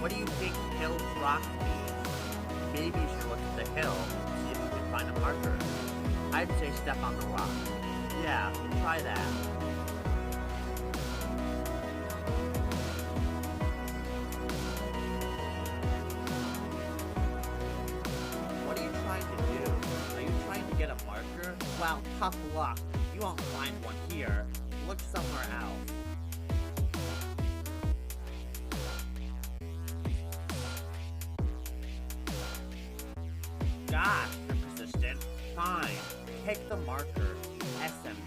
What do you think Hill's Rock means? Maybe you should look at the hill, see if you can find a marker. I'd say step on the rock. Yeah, try that. What are you trying to do? Are you trying to get a marker? Well, tough luck. You won't find one here. Look somewhere else. Gosh, you're persistent. Fine. Take the marker. SM